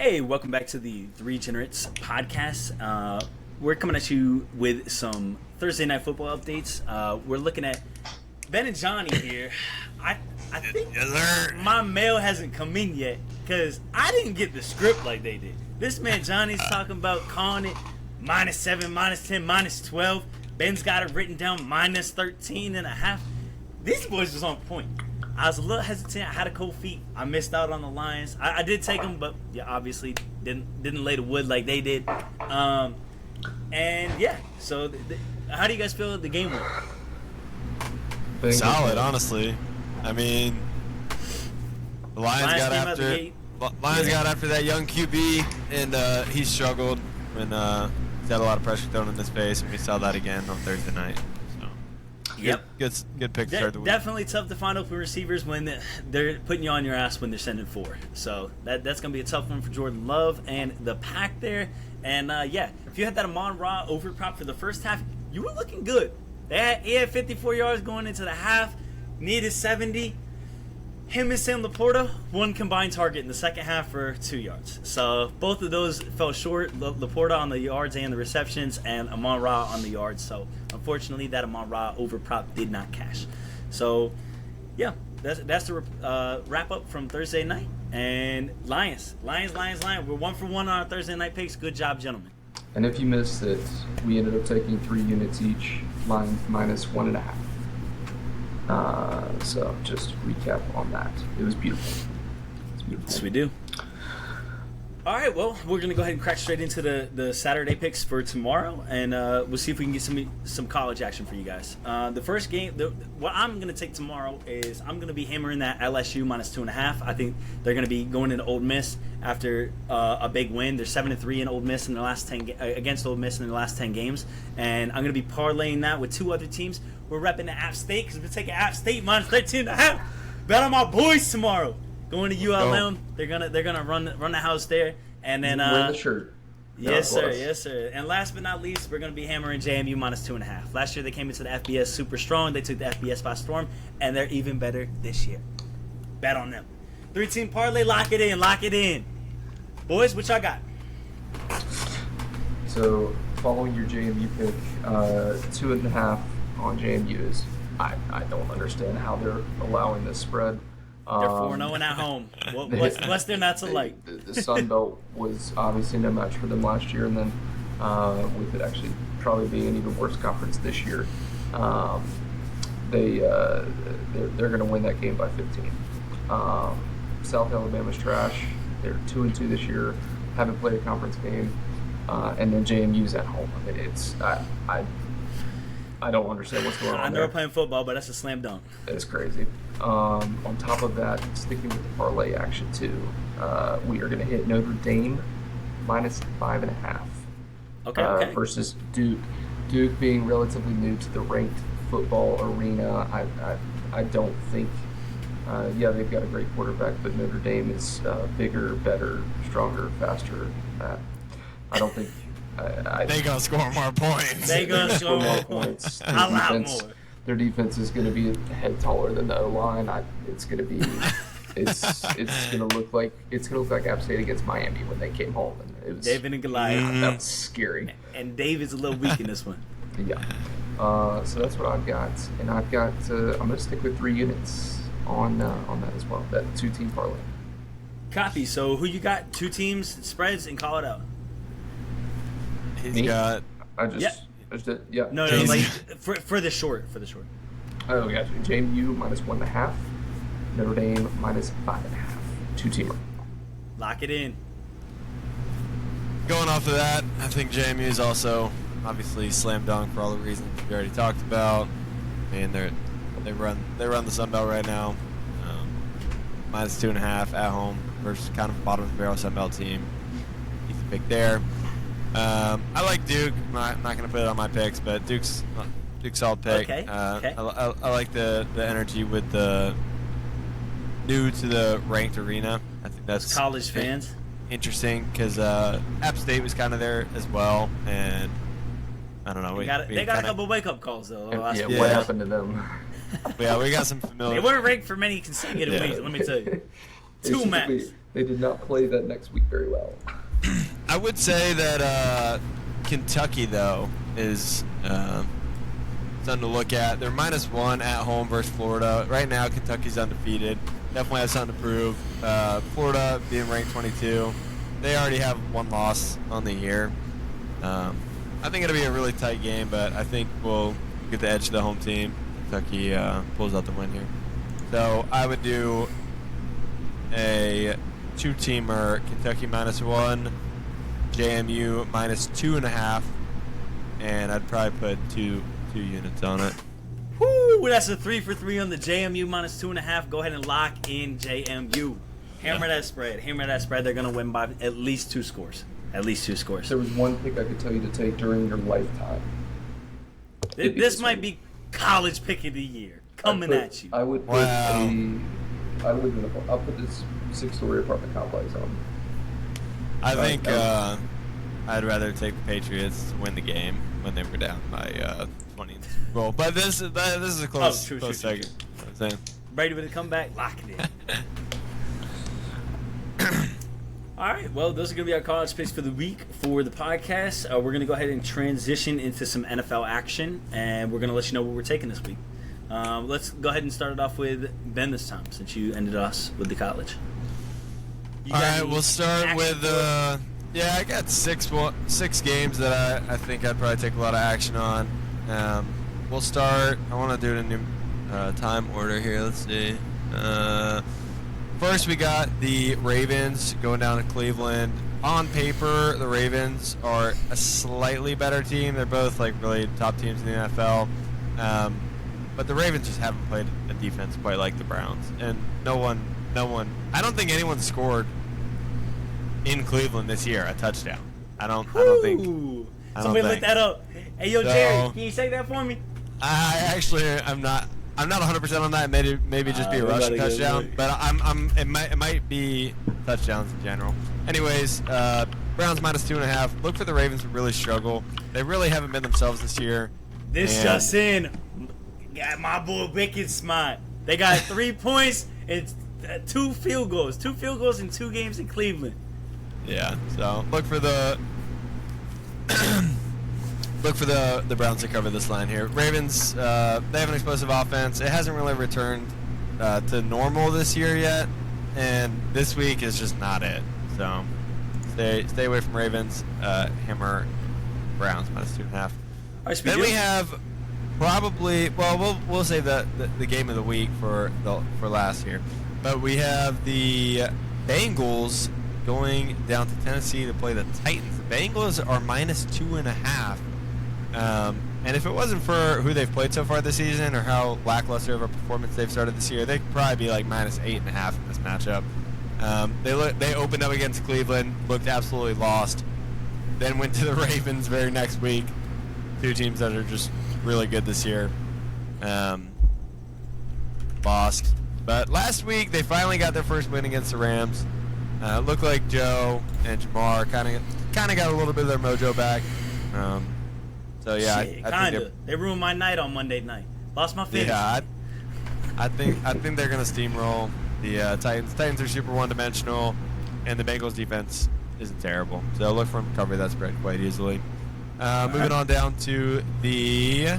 Hey, welcome back to the Three Generates podcast. We're coming at you with some Thursday night football updates. We're looking at Ben and Johnny here. I think my mail hasn't come in yet because I didn't get the script like they did. This man Johnny's talking about calling it -7, -10, -12. Ben's got it written down -13.5. These boys was on point. I was a little hesitant. I had a cold feet. I missed out on the Lions. I did take them, but yeah, obviously didn't lay the wood like they did. And yeah, so how do you guys feel the game went? Solid, honestly. I mean, the Lions got after that young QB, and he struggled when he's had a lot of pressure thrown in his face, and we saw that again on Thursday night. Yep. Good pick to start the week. Definitely tough to find open receivers when they're putting you on your ass when they're sending 4. So that's going to be a tough one for Jordan Love and the pack there. And, yeah, if you had that Amon-Ra overprop for the first half, you were looking good. He had 54 yards going into the half, needed 70. Him and Sam Laporta, one combined target in the second half for 2 yards. So both of those fell short. Laporta on the yards and the receptions, and Amon-Ra on the yards. So unfortunately, that Amon-Ra overprop did not cash. So yeah, that's the wrap up from Thursday night. And Lions. We're 1 for 1 on our Thursday night picks. Good job, gentlemen. And if you missed it, we ended up taking 3 units each, Lions -1.5. So just recap on that. It was beautiful. Yes, we do. All right, well, we're going to go ahead and crack straight into the Saturday picks for tomorrow, and we'll see if we can get some college action for you guys. The first game, what I'm going to take tomorrow is I'm going to be hammering that LSU -2.5. I think they're going to be going into Ole Miss after a big win. They're 7-3 in Ole Miss in the last 10 against Ole Miss in the last 10 games, and I'm going to be parlaying that with 2 other teams. We're repping the App State because we're taking App State -13.5. Bet on my boys tomorrow. Going to ULM, they're gonna run the house there, and then wear the shirt. Yes, sir. And last but not least, we're gonna be hammering JMU -2.5. Last year they came into the FBS super strong. They took the FBS by storm, and they're even better this year. Bet on them. 3-team parlay, lock it in. Boys, what y'all got? So following your JMU pick, 2.5 on JMU is I don't understand how they're allowing this spread. They're 4-0 at home. What's there not to like? The Sun Belt was obviously no match for them last year, and then with it actually probably being an even worse conference this year, they're going to win that game by 15. South Alabama's trash. They're 2-2 this year. Haven't played a conference game, and then JMU's at home. I mean, I don't understand what's going on. I know we're playing football, but that's a slam dunk. It's crazy. On top of that, sticking with the parlay action too, we are going to hit Notre Dame -5.5. Okay. Versus Duke. Duke being relatively new to the ranked football arena, I don't think. Yeah, they've got a great quarterback, but Notre Dame is bigger, better, stronger, faster. I don't think. They gonna score more points. They gonna score more points. A lot more. Their defense is going to be a head taller than the O-line. It's going to be, it's going to look like App State against Miami when they came home. And it was, David and Goliath. That was scary. And David's a little weak in this one. Yeah. So that's what I've got, and I've got. I'm going to stick with 3 units on that as well. That 2-team parlay. Copy. So who you got? 2 teams, spreads, and call it out. He's got. Yeah. No, like for the short. Oh, gotcha. JMU -1.5, Notre Dame -5.5, 2-teamer. Lock it in. Going off of that, I think JMU is also obviously slam dunk for all the reasons we already talked about. I mean, they run the Sun Belt right now. -2.5 at home versus kind of bottom of the barrel Sun Belt team. Easy pick there. I like Duke. I'm not going to put it on my picks, but Duke's solid pick. Okay. I like the energy with the new to the ranked arena. I think that's college fans. Interesting because App State was kind of there as well, and I don't know. They got a couple wake up calls though. What happened to them? Yeah, we got some familiar. They weren't ranked for many consecutive weeks. Let me tell you. 2 max. They did not play that next week very well. I would say that Kentucky, though, is something to look at. They're -1 at home versus Florida. Right now, Kentucky's undefeated. Definitely has something to prove. Florida being ranked 22. They already have one loss on the year. I think it'll be a really tight game, but I think we'll get the edge to the home team. Kentucky pulls out the win here. So I would do a 2-teamer, Kentucky -1, JMU -2.5, and I'd probably put two units on it. Woo! That's a 3 for 3 on the JMU -2.5. Go ahead and lock in JMU. Hammer that spread. Hammer that spread. They're going to win by at least 2 scores. At least 2 scores. There was one pick I could tell you to take during your lifetime. This might be college pick of the year coming at you. I would put I'll put this 6-story apartment complex on. I think I'd rather take the Patriots to win the game when they were down by 20 in the Super Bowl. But this is a close second. True. Brady with a comeback, lock it in. All right, well, those are going to be our college picks for the week for the podcast. We're going to go ahead and transition into some NFL action, and we're going to let you know what we're taking this week. Let's go ahead and start it off with Ben this time, since you ended us with the college. All right, we'll start with I got six games that I think I'd probably take a lot of action on. We'll start. I want to do it in new time order here. Let's see. First, we got the Ravens going down to Cleveland. On paper, the Ravens are a slightly better team. They're both like really top teams in the NFL. But the Ravens just haven't played a defense quite like the Browns. And no one, I don't think anyone scored in Cleveland this year a touchdown. I don't think. Somebody look that up. Hey, yo, Jerry, can you say that for me? I'm not 100% on that. Maybe just be a rushing touchdown, but it might be touchdowns in general. Anyways, Browns -2.5. Look for the Ravens to really struggle. They really haven't been themselves this year. Just in. Got my boy Wicked smart. They got 3 points and 2 field goals. 2 field goals in 2 games in Cleveland. Yeah. So look for the Browns to cover this line here. Ravens, they have an explosive offense. It hasn't really returned to normal this year yet, and this week is just not it. So stay away from Ravens. Hammer Browns -2.5. Then we have probably we'll save the game of the week for last here, but we have the Bengals going down to Tennessee to play the Titans. The Bengals are -2.5. And if it wasn't for who they've played so far this season or how lackluster of a performance they've started this year, they'd probably be like -8.5 in this matchup. They opened up against Cleveland, looked absolutely lost, then went to the Ravens very next week. 2 teams that are just really good this year. Lost. But last week they finally got their first win against the Rams. Looked like Joe and Jamar kind of got a little bit of their mojo back. So yeah, I think they ruined my night on Monday night. Lost my finish. Yeah, I think they're gonna steamroll the Titans. Titans are super one-dimensional, and the Bengals defense isn't terrible. So look for them to cover that spread quite easily. Moving on down to the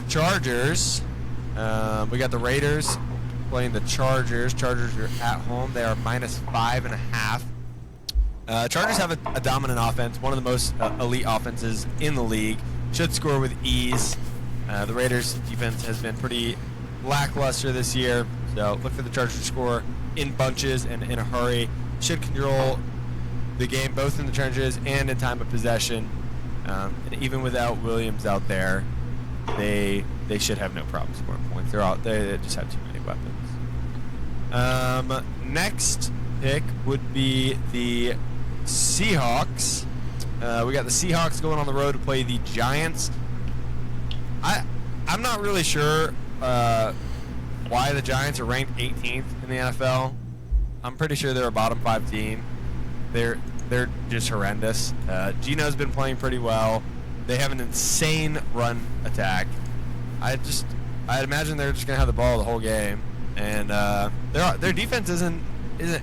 Chargers. We got the Raiders playing the Chargers. Chargers are at home. They are -5.5. Chargers have a dominant offense, one of the most elite offenses in the league. Should score with ease. The Raiders' defense has been pretty lackluster this year, so look for the Chargers to score in bunches and in a hurry. Should control the game both in the trenches and in time of possession. And even without Williams out there, they should have no problem scoring points. They just have too many weapons. Next pick would be the Seahawks. We got the Seahawks going on the road to play the Giants. I'm not really sure why the Giants are ranked 18th in the NFL. I'm pretty sure they're a bottom 5 team. They're just horrendous. Geno's been playing pretty well. They have an insane run attack. I'd imagine they're just gonna have the ball the whole game, and their defense isn't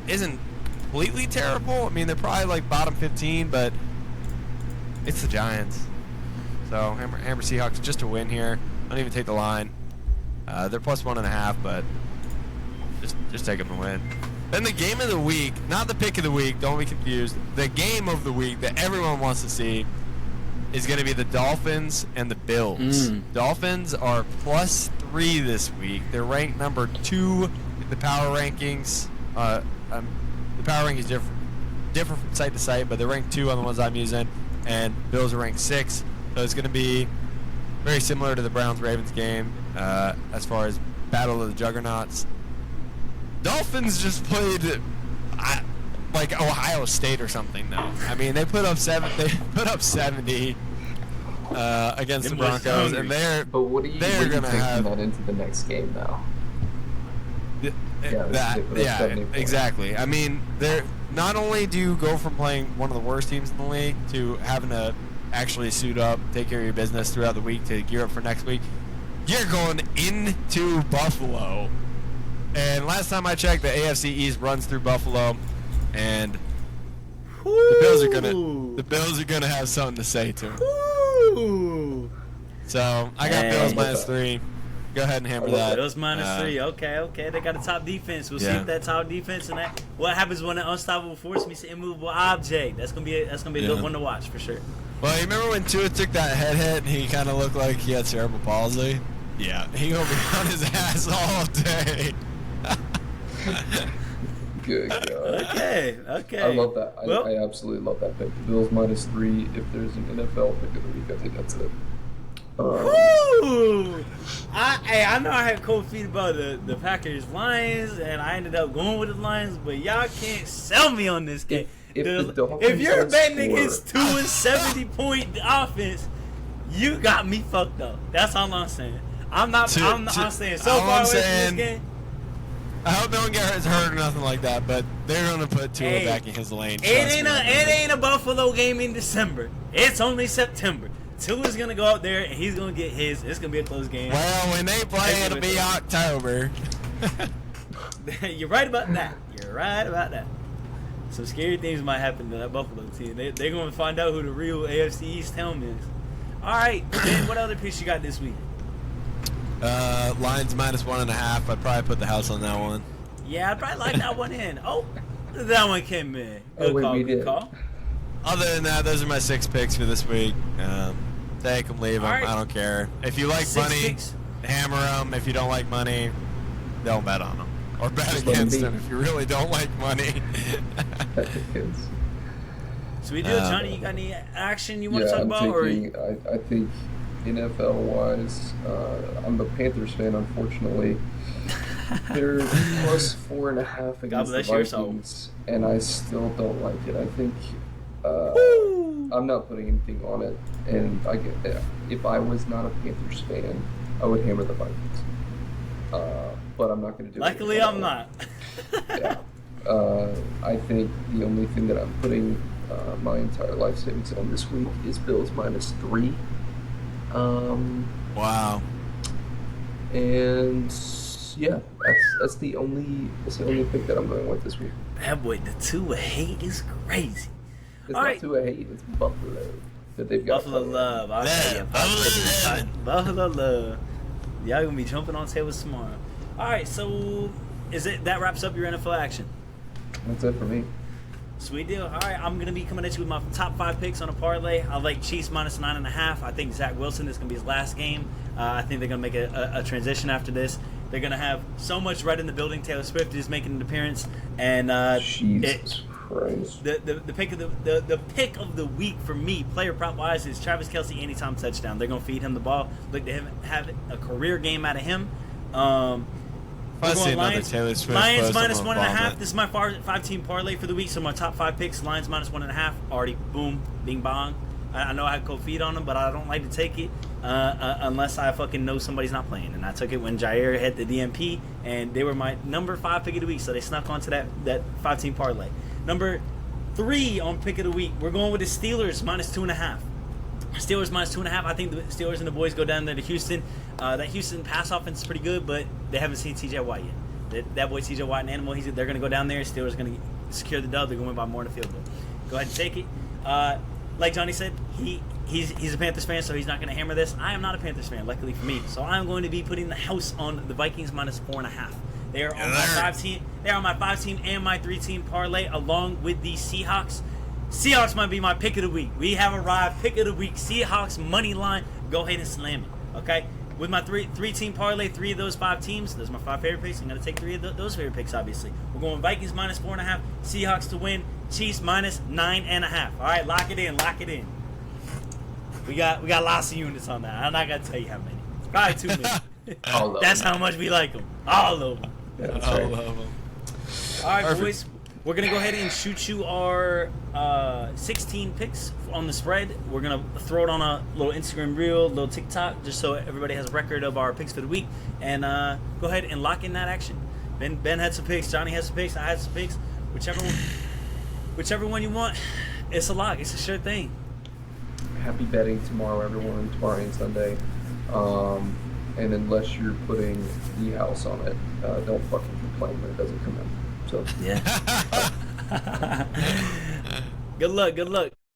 isn't completely terrible. I mean, they're probably like bottom 15, but it's the Giants. So hammer Seahawks just to win here. Don't even take the line. They're plus 1.5, but just take them to win. Then the game of the week, not the pick of the week, don't be confused. The game of the week that everyone wants to see is going to be the Dolphins and the Bills. Dolphins are plus 3 this week. They're ranked number 2 in the power rankings. The power rankings different from site to site, but they're ranked 2 on the ones I'm using, and Bills are ranked 6. So it's going to be very similar to the Browns-Ravens game as far as Battle of the Juggernauts. Dolphins just played like Ohio State or something, though. I mean, they put up 70 against the Broncos, and But what are you taking that into the next game now? Exactly. I mean, they're not only do you go from playing one of the worst teams in the league to having to actually suit up, take care of your business throughout the week to gear up for next week. You're going into Buffalo. And last time I checked, the AFC East runs through Buffalo, and the Bills are gonna have something to say to them. So I got Bills minus 3. Go ahead and hammer that. Bills minus 3. Okay. They got a top defense. We'll see if that top defense and that. What happens when an unstoppable force meets an immovable object? That's gonna be a good one to watch for sure. Well, you remember when Tua took that head hit and he kind of looked like he had cerebral palsy? Yeah, he gonna be on his ass all day. Good God. Okay. I love that. I absolutely love that pick. The Bills minus 3. If there's an NFL pick of the week, I think that's it. I know I had cold feet about the Packers Lions, and I ended up going with the Lions, but y'all can't sell me on this game. If you're betting against 2 and 70 point offense, you got me fucked up. That's all I'm saying. I'm saying so far away from this game. I hope no one gets hurt or nothing like that, but they're going to put Tua back in his lane. It ain't a Buffalo game in December. It's only September. Tua's going to go out there, and he's going to get his. It's going to be a close game. Well, when they play, it'll be October. You're right about that. Some scary things might happen to that Buffalo team. They're going to find out who the real AFC East helm is. All right, Ben, what other piece you got this week? Lions minus 1.5. I'd probably put the house on that one. Yeah, I'd probably like that one in. Oh, that one came in. Good call. Other than that, those are my 6 picks for this week. Take them, leave them. Right. I don't care. If you like money, hammer them. If you don't like money, don't bet on them. Or bet against them if you really don't like money. So we do it, Johnny. You got any action you want to talk about? I think NFL-wise, I'm a Panthers fan, unfortunately. They're plus 4.5 against the Vikings, and I still don't like it. I think I'm not putting anything on it, and if I was not a Panthers fan, I would hammer the Vikings. But I'm not going to do it. Luckily, I'm not. Yeah. I think the only thing that I'm putting my entire life savings on this week is Bills minus 3. Wow. And yeah, that's the only pick that I'm going with this week. That boy, the Tua hate is crazy. It's not Tua hate, it's Buffalo that they've got. Buffalo love. I'll tell you. Buffalo love. Y'all gonna be jumping on tables tomorrow. All right, so that wraps up your NFL action? That's it for me. Sweet deal. All right, I'm going to be coming at you with my top 5 picks on a parlay. I like Chiefs minus 9.5. I think Zach Wilson is going to be his last game. I think they're going to make a transition after this. They're going to have so much right in the building. Taylor Swift is making an appearance, and Jesus Christ. The pick of the week for me, player prop wise, is Travis Kelce anytime touchdown. They're going to feed him the ball. Look to him have a career game out of him. Lions minus 1.5. This is my 5-team parlay for the week. So my top 5 picks: Lions minus 1.5. Already, boom, bing bong. I know I had cold feet on them, but I don't like to take it unless I fucking know somebody's not playing. And I took it when Jair had the DMP, and they were my number 5 pick of the week. So they snuck onto that 5-team parlay. Number 3 on pick of the week, we're going with the Steelers minus 2.5. Steelers minus 2.5. I think the Steelers and the boys go down there to Houston. That Houston pass offense is pretty good, but they haven't seen TJ Watt yet. That boy TJ Watt, an animal. They're going to go down there. Steelers going to secure the dub. They're going to win by more than a field goal. Go ahead and take it. Like Johnny said, he's a Panthers fan, so he's not going to hammer this. I am not a Panthers fan, luckily for me. So I'm going to be putting the house on the Vikings minus 4.5. They are on my 5-team. They are on my 5-team and my 3-team parlay, along with the Seahawks. Seahawks might be my pick of the week. We have arrived. Pick of the week. Seahawks money line. Go ahead and slam it. Okay. With my 3-team parlay, 3 of those 5 teams. Those are my 5 favorite picks. I'm going to take 3 of those favorite picks, obviously. We're going Vikings minus 4.5, Seahawks to win, Chiefs minus 9.5. All right, lock it in, lock it in. We got lots of units on that. I'm not going to tell you how many. It's probably too many. That's how much we like them. All of them. That's I right. love them. All right, Perfect. boys. We're going to go ahead and shoot you our 16 picks on the spread. We're going to throw it on a little Instagram reel, little TikTok, just so everybody has a record of our picks for the week. And go ahead and lock in that action. Ben had some picks. Johnny has some picks. I had some picks. Whichever one you want, it's a lock. It's a sure thing. Happy betting tomorrow, everyone. Tomorrow and Sunday. And unless you're putting the house on it, don't fucking complain when it doesn't come in. So yeah. Good luck. Good luck.